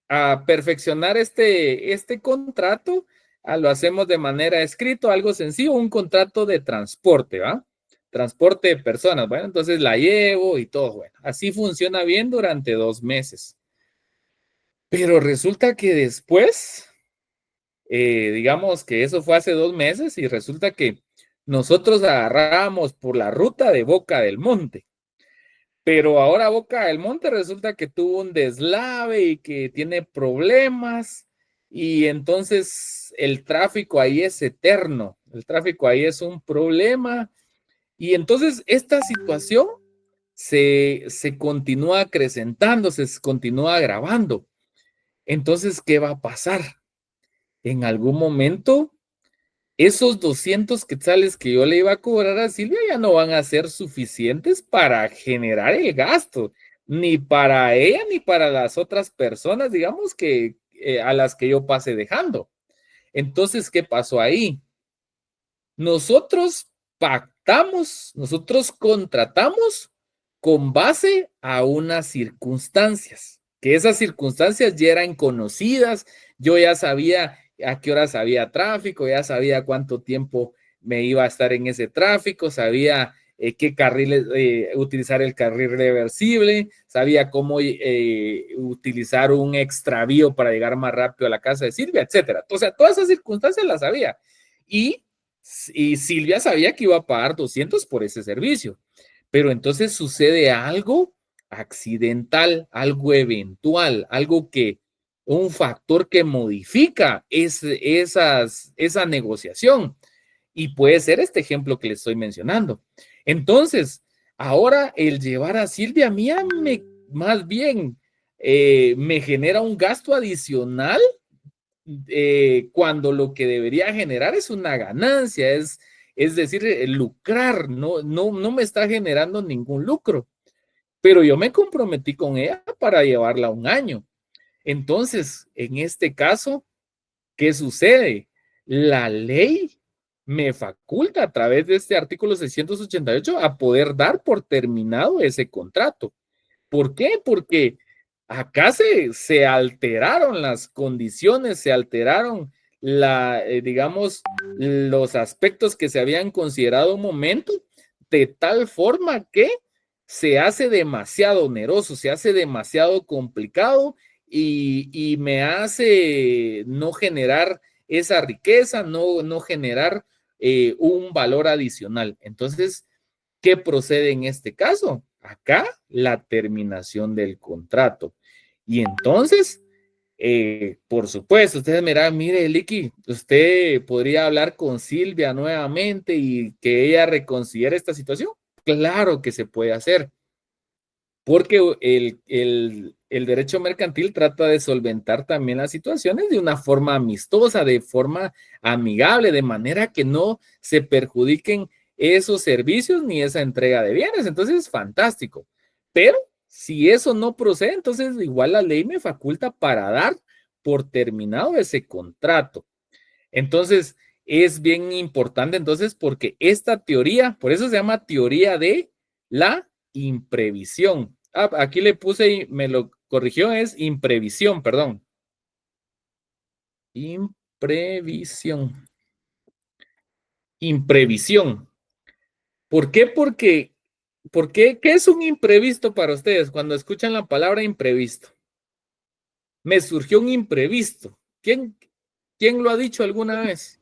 [SPEAKER 1] a perfeccionar este contrato, lo hacemos de manera escrito, algo sencillo, un contrato de transporte, ¿va? Transporte de personas, bueno, entonces la llevo y todo, bueno, así funciona bien durante 2 meses. Pero resulta que después, digamos que eso fue hace 2 meses y resulta que nosotros agarramos por la ruta de Boca del Monte. Pero ahora Boca del Monte resulta que tuvo un deslave y que tiene problemas y entonces el tráfico ahí es eterno, el tráfico ahí es un problema y entonces esta situación se continúa acrecentando, se continúa agravando. Entonces, ¿qué va a pasar? En algún momento esos 200 quetzales que yo le iba a cobrar a Silvia ya no van a ser suficientes para generar el gasto, ni para ella ni para las otras personas, digamos que a las que yo pase dejando. Entonces, ¿qué pasó ahí? Nosotros pactamos, nosotros contratamos con base a unas circunstancias, que esas circunstancias ya eran conocidas, yo ya sabía a qué horas había tráfico, ya sabía cuánto tiempo me iba a estar en ese tráfico, sabía qué carriles, utilizar el carril reversible, sabía cómo utilizar un extravío para llegar más rápido a la casa de Silvia, etcétera. O sea, todas esas circunstancias las sabía. Y Silvia sabía que iba a pagar 200 por ese servicio. Pero entonces sucede algo accidental, algo eventual, algo que, un factor que modifica esa negociación. Y puede ser este ejemplo que le estoy mencionando. Entonces, ahora el llevar a Silvia a mí más bien me genera un gasto adicional cuando lo que debería generar es una ganancia, es decir, lucrar, no me está generando ningún lucro, pero yo me comprometí con ella para llevarla 1 año. Entonces, en este caso, ¿qué sucede? La ley me faculta a través de este artículo 688 a poder dar por terminado ese contrato. ¿Por qué? Porque acá se alteraron las condiciones, se alteraron digamos, los aspectos que se habían considerado un momento, de tal forma que se hace demasiado oneroso, se hace demasiado complicado y me hace no generar esa riqueza, no generar un valor adicional. Entonces, ¿qué procede en este caso? Acá la terminación del contrato. Y entonces, por supuesto, ustedes me dirán, mire, Licky, usted podría hablar con Silvia nuevamente y que ella reconsidere esta situación. Claro que se puede hacer, porque el derecho mercantil trata de solventar también las situaciones de una forma amistosa, de forma amigable, de manera que no se perjudiquen esos servicios ni esa entrega de bienes. Entonces es fantástico. Pero si eso no procede, entonces igual la ley me faculta para dar por terminado ese contrato. Entonces es bien importante entonces porque esta teoría, por eso se llama teoría de la imprevisión. Aquí le puse y me lo corrigió, es imprevisión, perdón. Imprevisión. Imprevisión. ¿Por qué? Porque, ¿qué es un imprevisto para ustedes cuando escuchan la palabra imprevisto? Me surgió un imprevisto. ¿Quién lo ha dicho alguna vez?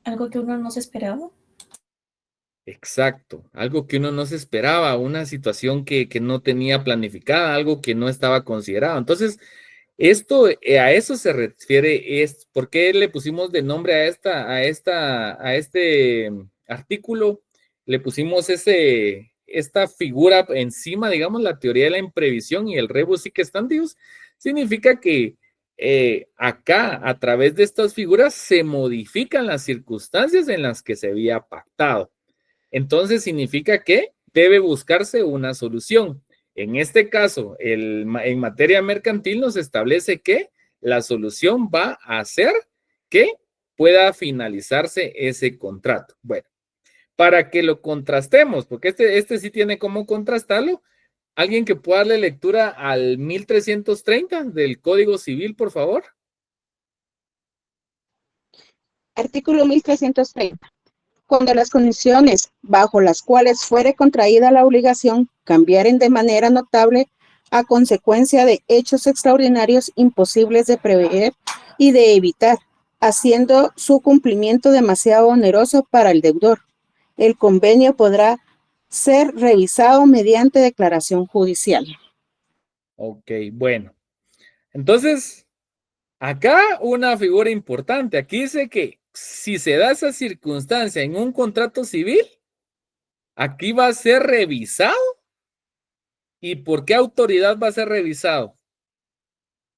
[SPEAKER 7] Algo que uno no se esperaba.
[SPEAKER 1] Exacto, algo que uno no se esperaba, una situación que no tenía planificada, algo que no estaba considerado. Entonces, esto, a eso se refiere, ¿por qué le pusimos de nombre a este artículo? Le pusimos esta figura encima, digamos, la teoría de la imprevisión y el rebus sic stantibus, significa que acá, a través de estas figuras, se modifican las circunstancias en las que se había pactado. Entonces significa que debe buscarse una solución. En este caso, en materia mercantil nos establece que la solución va a ser que pueda finalizarse ese contrato. Bueno, para que lo contrastemos, porque este sí tiene cómo contrastarlo, ¿Alguien que pueda darle lectura al 1330 del Código Civil, por favor?
[SPEAKER 8] Artículo 1330. Cuando las condiciones bajo las cuales fuere contraída la obligación cambiaren de manera notable a consecuencia de hechos extraordinarios imposibles de prever y de evitar, haciendo su cumplimiento demasiado oneroso para el deudor, el convenio podrá ser revisado mediante declaración judicial.
[SPEAKER 1] Ok, bueno. Entonces, acá una figura importante. Aquí dice que si se da esa circunstancia en un contrato civil, aquí va a ser revisado. ¿Y por qué autoridad va a ser revisado?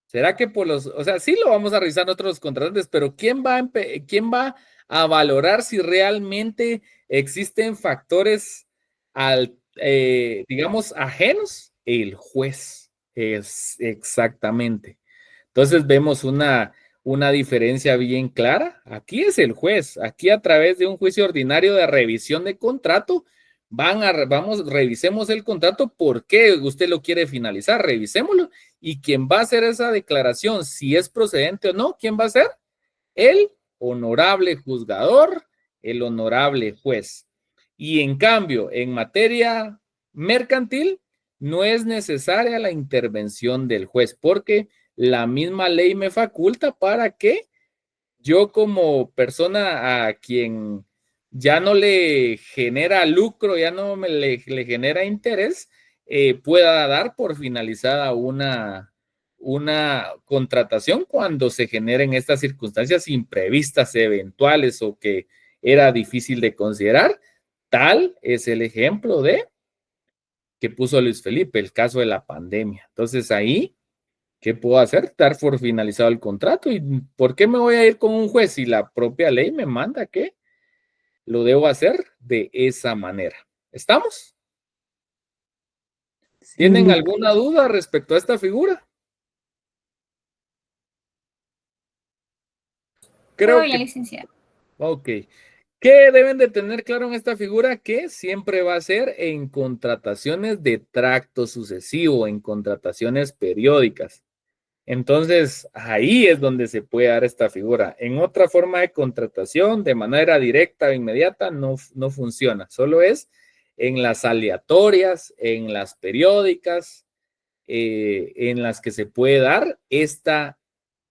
[SPEAKER 1] ¿Será que por los, o sea, sí lo vamos a revisar nosotros los contratantes, pero quién va a valorar si realmente existen factores, digamos, ajenos? El juez, es exactamente. Entonces vemos una diferencia bien clara. Aquí es el juez. Aquí a través de un juicio ordinario de revisión de contrato, revisemos el contrato. ¿Por qué usted lo quiere finalizar? Revisémoslo. Y quien va a hacer esa declaración, si es procedente o no, ¿quién va a ser? El honorable juzgador, el honorable juez. Y en cambio, en materia mercantil, no es necesaria la intervención del juez, porque la misma ley me faculta para que yo, como persona a quien ya no le genera lucro, ya no le genera interés, pueda dar por finalizada una contratación cuando se generen estas circunstancias imprevistas, eventuales o que era difícil de considerar. Tal es el ejemplo que puso Luis Felipe, el caso de la pandemia. Entonces ahí, ¿qué puedo hacer? Dar por finalizado el contrato. ¿Y por qué me voy a ir con un juez si la propia ley me manda que lo debo hacer de esa manera? ¿Estamos? ¿Tienen alguna duda respecto a esta figura?
[SPEAKER 6] Todo bien, licenciado.
[SPEAKER 1] Ok. ¿Qué deben de tener claro en esta figura? Que siempre va a ser en contrataciones de tracto sucesivo, en contrataciones periódicas. Entonces, ahí es donde se puede dar esta figura. En otra forma de contratación, de manera directa o inmediata, no funciona. Solo es en las aleatorias, en las periódicas, en las que se puede dar esta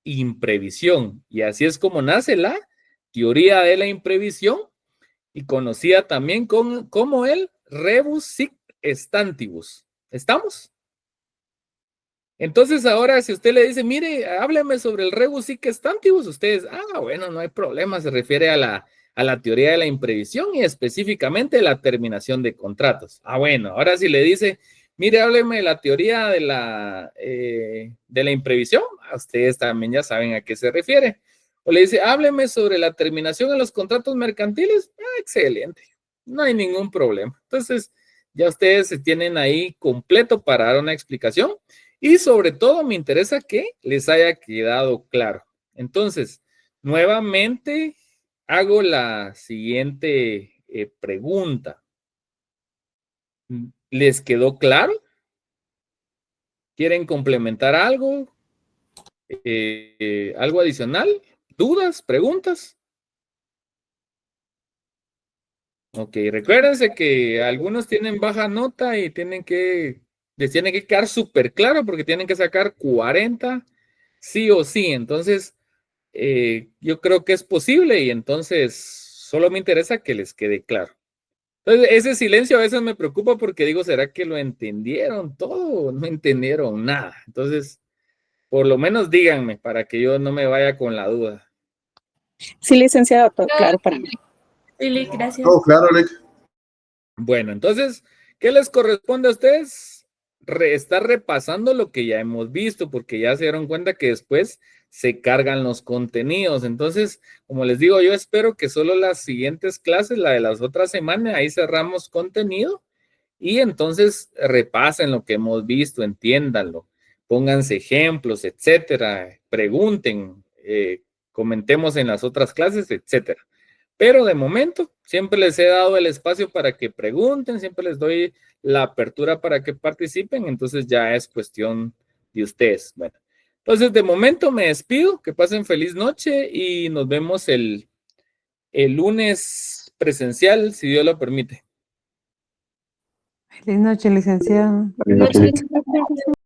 [SPEAKER 1] imprevisión. Y así es como nace la teoría de la imprevisión, y conocida también como el rebus sic stantibus. ¿Estamos? Entonces ahora, si usted le dice, mire, hábleme sobre el rebus sic stantibus, ustedes, bueno, no hay problema, se refiere a la teoría de la imprevisión y específicamente la terminación de contratos. Bueno, ahora si le dice, mire, hábleme de la teoría de la imprevisión, ustedes también ya saben a qué se refiere. O le dice, hábleme sobre la terminación en los contratos mercantiles. Excelente, no hay ningún problema. Entonces, ya ustedes se tienen ahí completo para dar una explicación. Y sobre todo me interesa que les haya quedado claro. Entonces, nuevamente hago la siguiente pregunta. ¿Les quedó claro? ¿Quieren complementar algo? ¿Algo adicional? ¿Dudas? ¿Preguntas? Ok, recuérdense que algunos tienen baja nota y les tienen que quedar súper claro porque tienen que sacar 40 sí o sí. Entonces, yo creo que es posible y entonces solo me interesa que les quede claro. Entonces, ese silencio a veces me preocupa porque digo, ¿será que lo entendieron todo o no entendieron nada? Entonces, por lo menos díganme para que yo no me vaya con la duda.
[SPEAKER 8] Sí, licenciado, todo claro para mí.
[SPEAKER 6] Sí, gracias.
[SPEAKER 9] Todo claro, Lick.
[SPEAKER 1] Bueno, entonces, ¿qué les corresponde a ustedes? Estar repasando lo que ya hemos visto, porque ya se dieron cuenta que después se cargan los contenidos. Entonces, como les digo, yo espero que solo las siguientes clases, la de las otras semanas, ahí cerramos contenido y entonces repasen lo que hemos visto, entiéndanlo, pónganse ejemplos, etcétera, pregunten, comentemos en las otras clases, etcétera. Pero de momento, siempre les he dado el espacio para que pregunten, siempre les doy la apertura para que participen, entonces ya es cuestión de ustedes. Bueno, entonces de momento me despido, que pasen feliz noche y nos vemos el lunes presencial, si Dios lo permite.
[SPEAKER 9] Feliz noche, licenciado.
[SPEAKER 10] Buenas noches.